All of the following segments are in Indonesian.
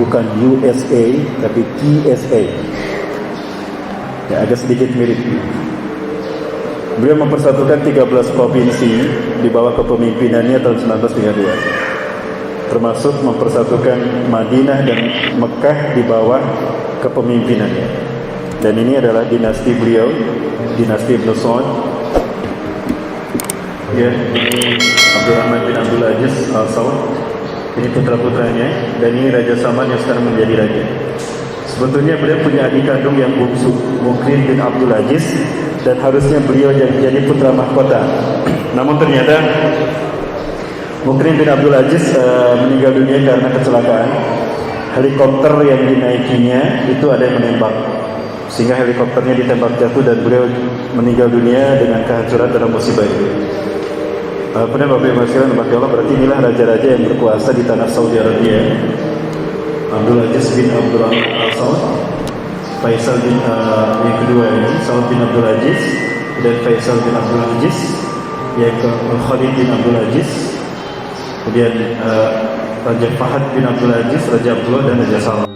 bukan USA tapi TSA. Ya, agak sedikit mirip. Beliau mempersatukan 13 provinsi di bawah kepemimpinannya tahun 1932, termasuk mempersatukan Madinah dan Mekah di bawah kepemimpinannya. Dan ini adalah dinasti beliau, dinasti Ibn Saud. Ya, ini Abdurrahman bin Abdul Aziz Al-Saud. Ini putra-putranya. Dan ini Raja Saman yang sekarang menjadi raja. Sebetulnya beliau punya adik kandung yang bungsu, Mukrin bin Abdul Aziz, dan harusnya beliau jadi putra mahkota. Namun ternyata Mukrin bin Abdul Aziz meninggal dunia karena kecelakaan. Helikopter yang dinaikinya itu ada yang menembak, sehingga helikopternya ditembak jatuh dan beliau meninggal dunia dengan kehancuran dalam musibah itu. Kemudian Bapak Ibu sekalian, berarti inilah raja-raja yang berkuasa di tanah Saudi Arabia. Abdul Aziz bin Abdurrahman Al-Saud, Faisal bin yang kedua ini Saud bin Abdul Aziz, dan Faisal bin Abdul Aziz, yaitu Khalid bin Abdul Aziz, kemudian Raja Fahad bin Abdul Aziz, Raja Abdullah, dan Raja Salman.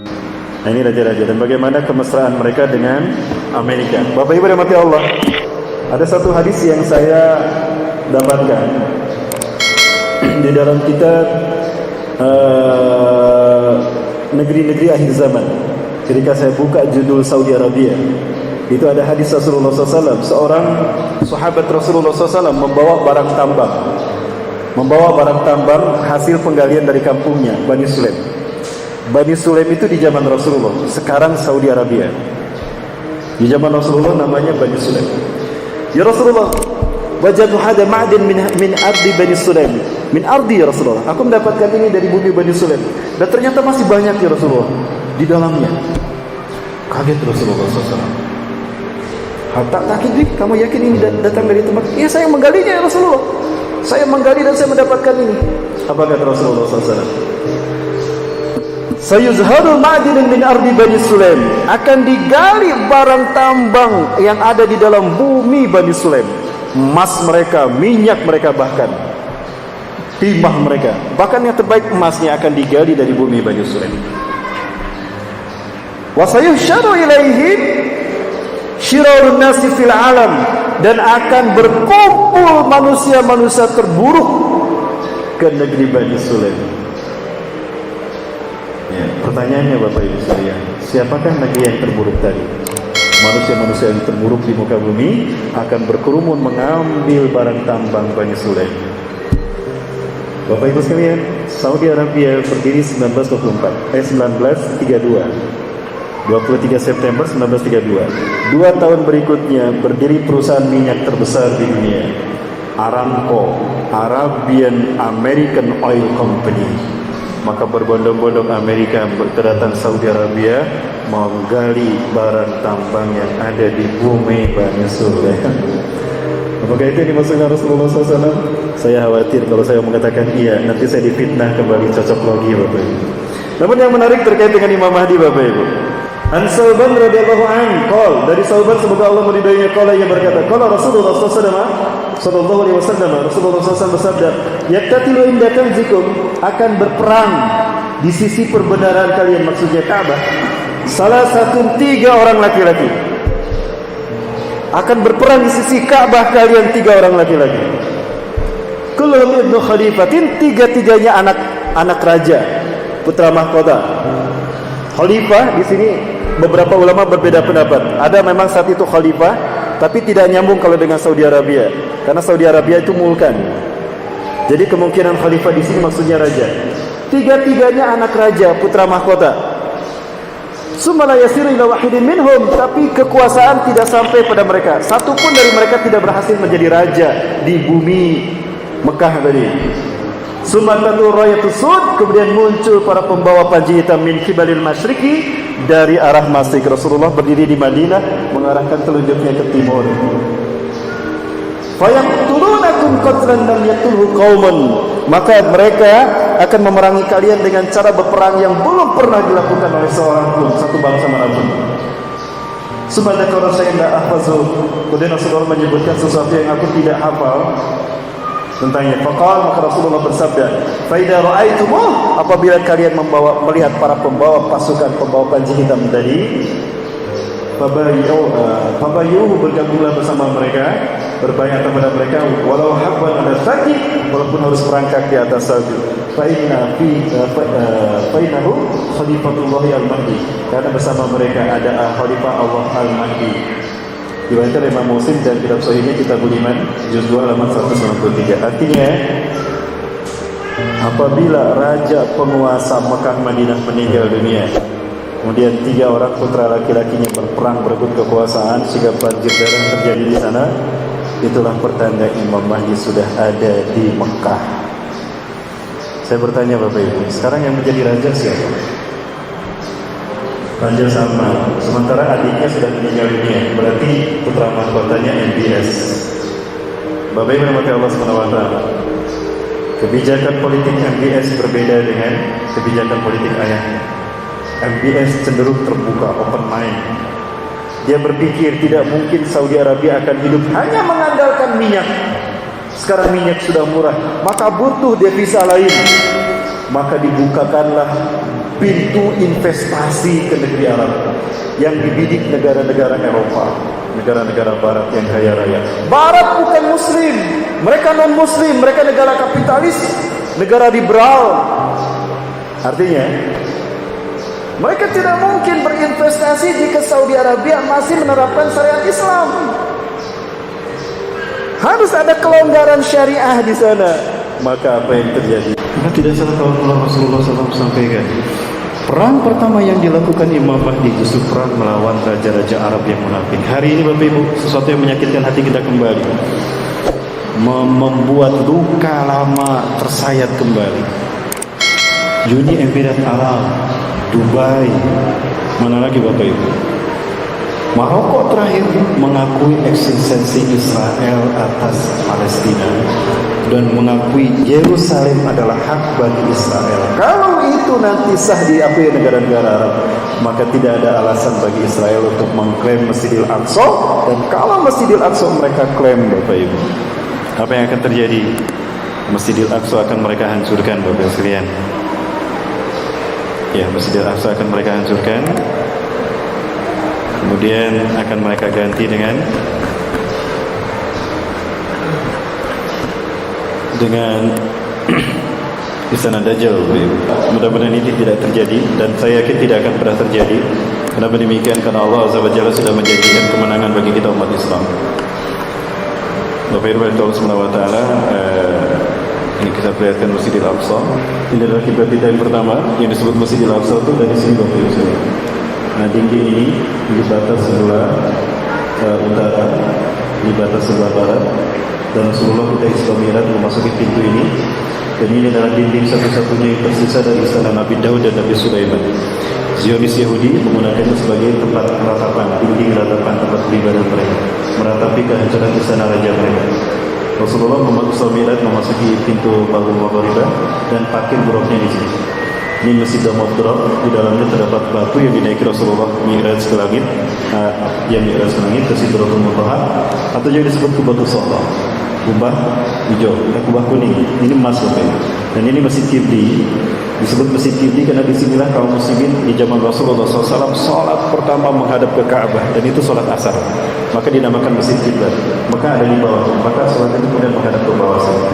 Nah, ini raja-raja dan bagaimana kemesraan mereka dengan Amerika. Bapak Ibu rahmati Allah, ada satu hadis yang saya dapatkan di dalam kitab negeri-negeri akhir zaman. Ketika saya buka judul Saudi Arabia, itu ada hadis Rasulullah SAW. Seorang sahabat Rasulullah SAW membawa barang tambang hasil penggalian dari kampungnya, Bani Sulaim. Bani Sulaim itu di zaman Rasulullah, sekarang Saudi Arabia. Di zaman Rasulullah namanya Bani Sulaim. Ya Rasulullah, wajadu hada ma'din min ardi Bani Sulaim. Min ardi ya Rasulullah. Aku mendapatkan ini dari bumi Bani Sulaim. Dan ternyata masih banyak ya Rasulullah di dalamnya. Kaget Rasulullah SAW. Tak yakin, kamu yakin ini datang dari tempat? Iya, saya menggalinya ya Rasulullah. Saya menggali dan saya mendapatkan ini. Apa kata Rasulullah SAW? Sayuzharul ma'din min ardi Bani Sulaim. Akan digali barang tambang yang ada di dalam bumi Bani Sulaim. Emas mereka, minyak mereka, bahkan timah mereka, bahkan yang terbaik emasnya akan digali dari bumi Bani Sulaim. Wa sayuhsyaru ilaihim syirarun nasi fil alam, dan akan berkumpul manusia-manusia terburuk ke negeri Bani Sulaim. Ya, pertanyaannya Bapak Ibu sekalian, siapakah negeri yang terburuk tadi? Manusia-manusia yang terburuk di muka bumi akan berkerumun mengambil barang tambang Bani Sulaim. Bapak Ibu sekalian, Saudi Arabia berdiri 1932, 23 September 1932. 2 tahun berikutnya berdiri perusahaan minyak terbesar di dunia, Aramco, Arabian American Oil Company. Maka berbondong-bondong Amerika berdatang Saudi Arabia menggali barang tambang yang ada di bumi Bani Sulaim. Apakah itu yang dimaksudkan Rasulullah SAW? Saya khawatir kalau saya mengatakan iya, nanti saya difitnah kembali, cocok logi Bapak Ibu. Namun yang menarik terkait dengan Imam Mahdi Bapak Ibu. An Sauban radhiyallahu anhu qol, dari Sauban semoga Allah meridainya, qala, ia berkata, qala Rasulullah sallallahu alaihi wasallam, Rasulullah SAW bersabda, yaktatilu inda kanzikum, akan berperang di sisi perbenaran kalian, maksudnya Ka'bah, salah satu 3 orang laki-laki. Akan berperang di sisi Ka'bah kalian 3 orang laki-laki. Kulluhum ibnu khalifatin, 3-3-nya anak raja, putra mahkota. Khalifah di sini beberapa ulama berbeda pendapat. Ada memang saat itu khalifah, tapi tidak nyambung kalau dengan Saudi Arabia, karena Saudi Arabia itu mulkan. Jadi kemungkinan khalifah di sini maksudnya raja. 3-3-nya anak raja, putra mahkota. Summa la yasiru ila wahidin minhum, tapi kekuasaan tidak sampai pada mereka. Satu pun dari mereka tidak berhasil menjadi raja di bumi Mekah tadi. Summa tatu rayatus sud, kemudian muncul para pembawa panji hitam min kibalil masyriqi, dari arah Masjid. Rasulullah berdiri di Madinah mengarahkan telunjuknya ke timur. Fayaqtulunakum qatlan lam yaqtulhu qaumun, maka mereka akan memerangi kalian dengan cara berperang yang belum pernah dilakukan oleh seorang pun, satu bangsa manapun. Subhanallah, saya tidak hafal. Kemudian Rasulullah menyebutkan sesuatu yang aku tidak hafal. tentangnya. Faqala, maka Rasulullah bersabda, "Fa idza ra'aitumuh," apabila kalian melihat para pembawa pasukan pembawa panji hitam tadi, fabayyuhu, bergabunglah bersama mereka, berbayat kepada mereka, walau habban ala sajid, walaupun harus merangkak di atas salju. Fa innahu khalifatullahi al-mahdi, karena bersama mereka ada khalifah Allah al-mahdi. Diriwayatkan Imam Muslim dan kitab sahihnya Kitabul Iman juz 2 halaman 193. Artinya, apabila raja penguasa Mekah Madinah meninggal dunia, kemudian 3 orang putra laki-lakinya berperang berebut kekuasaan sehingga banjir darah terjadi di sana, itulah pertanda Imam Mahdi sudah ada di Mekah. Saya bertanya Bapak Ibu, sekarang yang menjadi raja siapa? Raja Salman, sementara adiknya sudah meninggal dunia, berarti putra mahkotanya MBS. Bapak Ibu rahmati Allah SWT, kebijakan politik MBS berbeda dengan kebijakan politik ayahnya. MBS cenderung terbuka, open mind. Dia berpikir tidak mungkin Saudi Arabia akan hidup hanya mengandalkan minyak. Sekarang minyak sudah murah, maka butuh devisa lain. Maka dibukakanlah pintu investasi ke negeri Arab yang dibidik negara-negara Eropa, negara-negara Barat yang kaya raya. Barat bukan Muslim, mereka non Muslim, mereka negara kapitalis, negara liberal. Artinya, mereka tidak mungkin berinvestasi jika Saudi Arabia masih menerapkan syariat Islam. Harus ada kelonggaran syariah di sana. Maka apa yang terjadi? Maka tidak salah kalau Rasulullah SAW sampaikan, perang pertama yang dilakukan Imam Mahdi justru perang melawan raja-raja Arab yang munafik. Hari ini Bapak Ibu, sesuatu yang menyakitkan hati kita kembali, membuat luka lama tersayat kembali. Uni Emirat Arab, Dubai, mana lagi Bapak Ibu? Maroko terakhir mengakui eksistensi Israel atas Palestina dan mengakui Yerusalem adalah hak bagi Israel. Kalau itu nanti sah diakui negara-negara Arab, maka tidak ada alasan bagi Israel untuk mengklaim Masjidil Aqsa. Dan kalau Masjidil Aqsa mereka klaim, Bapak Ibu, apa yang akan terjadi? Masjidil Aqsa akan mereka hancurkan, Bapak sekalian. Ya, Masjidil Aqsa akan mereka hancurkan. Kemudian akan mereka ganti dengan Istana Dajjal. Mudah-mudahan ini tidak terjadi, dan saya yakin tidak akan pernah terjadi. Kenapa demikian? Karena Allah Azza wa Jalla sudah menjanjikan kemenangan bagi kita umat Islam. Bapak Ibu Allah Subhanahu wa taala, ini kita perlihatkan Masjidil Aqsa. Ini adalah kiblat kita yang pertama yang disebut Masjidil Aqsa itu dari sini Bapak Ibu sekalian. Nah, dinding ini di batas sebelah utara, di batas sebelah barat, dan Rasulullah kita Isra Mi'raj memasuki pintu ini. Dan ini adalah dinding satu-satunya yang tersisa dari istana Nabi Daud dan Nabi Sulaiman. Zionis Yahudi menggunakannya sebagai tempat ratapan, dinding ratapan tempat beribadah mereka, meratapi kehancuran istana raja mereka. Rasulullah Isra Mi'raj memasuki pintu Babul Maghribah dan parkir buruknya di sini. Ini Masjid Damodrop, di dalamnya terdapat batu yang dinaiki Rasulullah Mi'raj ke langit, yang Mi'raj ke langit ke Sidratul Muntaha, atau yang disebut Kubatu Sohbah, kubah hijau, kubah kuning. Ini emas Bapak. Dan ini Masjid Kibli, disebut Masjid Kibli karena disinilah kaum muslimin di zaman Rasulullah SAW sholat pertama menghadap ke Ka'bah, dan itu sholat asar. Maka dinamakan Masjid Kiblat. Maka ada di bawah, maka sholat itu kemudian menghadap ke bawah sana.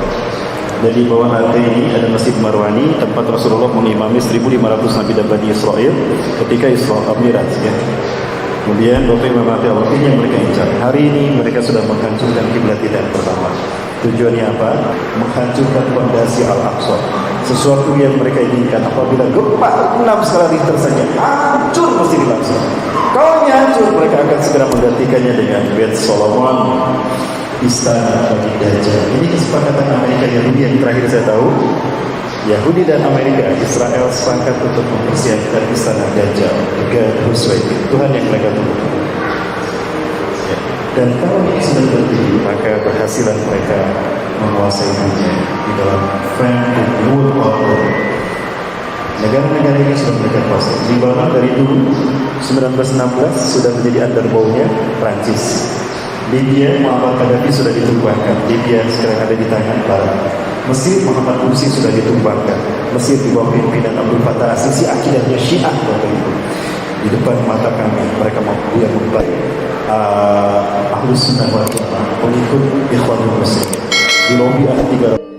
Dan di bawah lantai ini ada Masjid Marwani, tempat Rasulullah mengimami 1.500 Nabi dan Bani Israel ketika Isra Mi'raj. Ya. Kemudian Bapak Ibu Allah, ini yang mereka incar. Hari ini mereka sudah menghancurkan kiblat kita yang pertama. Tujuannya apa? Menghancurkan fondasi Al-Aqsa. Sesuatu yang mereka inginkan. Apabila gempa 6 skala Richter saja hancur Masjidil Aqsa. Kalau hancur, mereka akan segera menggantikannya dengan Bait Solomon, istana bagi Dajjal. Ini kesepakatan Amerika Yahudi yang terakhir saya tahu. Yahudi dan Amerika, Israel sepakat untuk mempersiapkan istana Dajjal, God Hussein, Tuhan yang mereka tunggu. Ya. Dan kalau ini sudah terjadi, maka berhasilan mereka menguasai dunia di dalam frame world order. Negara-negara ini sudah mereka kuasai. Libanon dari dulu 1916 sudah menjadi underbownya Prancis. Libya, Muhammad Gaddafi sudah ditumbangkan. Libya sekarang ada di tangan Barat. Mesir, Muhammad Mursi sudah ditumbangkan. Mesir di bawah pimpinan Abdul Fattah Al-Sisi, akidahnya Syiah waktu itu. Di depan mata kami, mereka mampu yang membaik. Ahlus Sunnah wal Jamaah, pengikut Ikhwanul Muslimin. Di lobi ada 3